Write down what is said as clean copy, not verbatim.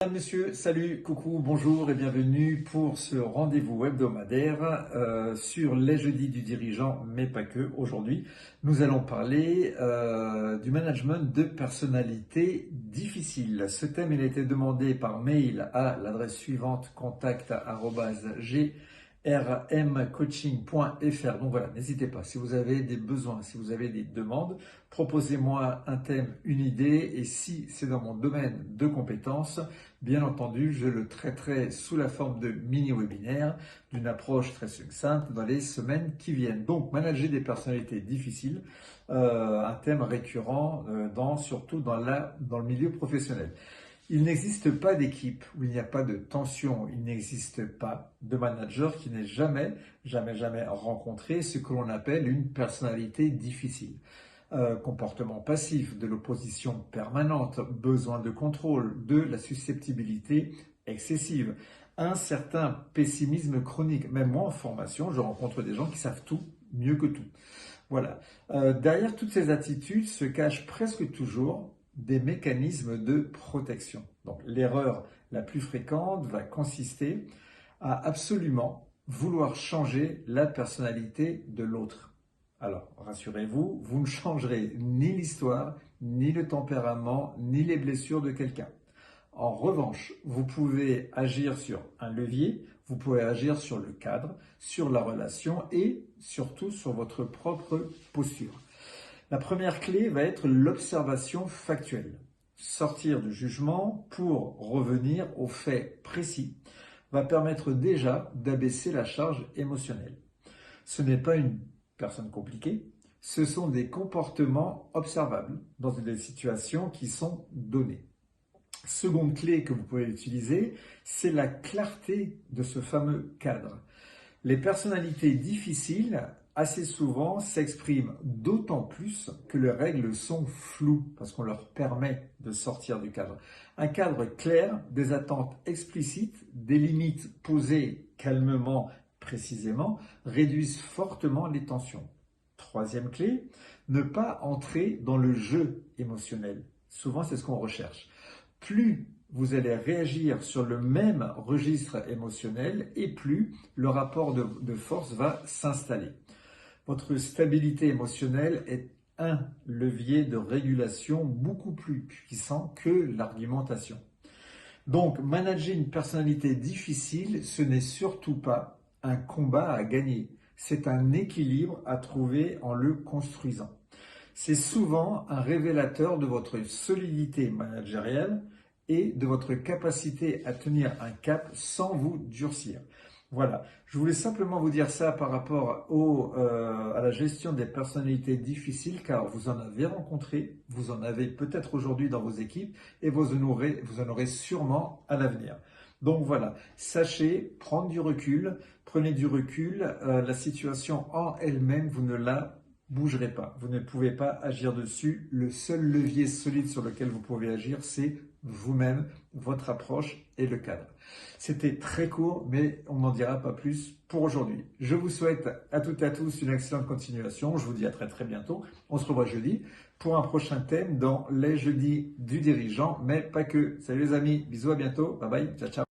Mesdames, Messieurs, salut, coucou, bonjour et bienvenue pour ce rendez-vous hebdomadaire sur les jeudis du dirigeant, mais pas que. Aujourd'hui, nous allons parler du management de personnalités difficiles. Ce thème, il a été demandé par mail à l'adresse suivante contact@grmcoaching.fr. Donc voilà, n'hésitez pas, si vous avez des besoins, si vous avez des demandes, proposez-moi un thème, une idée, et si c'est dans mon domaine de compétences, bien entendu, je le traiterai sous la forme de mini-webinaire, d'une approche très succincte dans les semaines qui viennent. Donc, manager des personnalités difficiles, un thème récurrent surtout dans le milieu professionnel. Il n'existe pas d'équipe où il n'y a pas de tension, il n'existe pas de manager qui n'ait jamais rencontré ce que l'on appelle une personnalité difficile. Comportement passif, de l'opposition permanente, besoin de contrôle, de la susceptibilité excessive, un certain pessimisme chronique. Même moi en formation, je rencontre des gens qui savent tout mieux que tout. Voilà. Derrière toutes ces attitudes se cachent presque toujours des mécanismes de protection. Donc l'erreur la plus fréquente va consister à absolument vouloir changer la personnalité de l'autre. Alors, rassurez-vous, vous ne changerez ni l'histoire, ni le tempérament, ni les blessures de quelqu'un. En revanche, vous pouvez agir sur un levier, vous pouvez agir sur le cadre, sur la relation et surtout sur votre propre posture. La première clé va être l'observation factuelle. Sortir du jugement pour revenir aux faits précis va permettre déjà d'abaisser la charge émotionnelle. Ce n'est pas une personne compliquée, ce sont des comportements observables dans des situations qui sont données. Seconde clé que vous pouvez utiliser, c'est la clarté de ce fameux cadre. Les personnalités difficiles, assez souvent, s'expriment d'autant plus que les règles sont floues, parce qu'on leur permet de sortir du cadre. Un cadre clair, des attentes explicites, des limites posées calmement, précisément, réduisent fortement les tensions. Troisième clé, ne pas entrer dans le jeu émotionnel. Souvent, c'est ce qu'on recherche. Plus vous allez réagir sur le même registre émotionnel et plus le rapport de force va s'installer. Votre stabilité émotionnelle est un levier de régulation beaucoup plus puissant que l'argumentation. Donc, manager une personnalité difficile, ce n'est surtout pas un combat à gagner. C'est un équilibre à trouver en le construisant. C'est souvent un révélateur de votre solidité managériale et de votre capacité à tenir un cap sans vous durcir. Voilà, je voulais simplement vous dire ça par rapport à la gestion des personnalités difficiles, car vous en avez rencontré, vous en avez peut-être aujourd'hui dans vos équipes et vous en aurez sûrement à l'avenir. Donc voilà, sachez prendre du recul, prenez du recul, la situation en elle-même, vous ne la bougerez pas, vous ne pouvez pas agir dessus. Le seul levier solide sur lequel vous pouvez agir, c'est vous-même, votre approche et le cadre. C'était très court, mais on n'en dira pas plus pour aujourd'hui. Je vous souhaite à toutes et à tous une excellente continuation. Je vous dis à très bientôt. On se revoit jeudi pour un prochain thème dans les jeudis du dirigeant, mais pas que. Salut les amis, bisous, à bientôt. Bye bye, ciao ciao.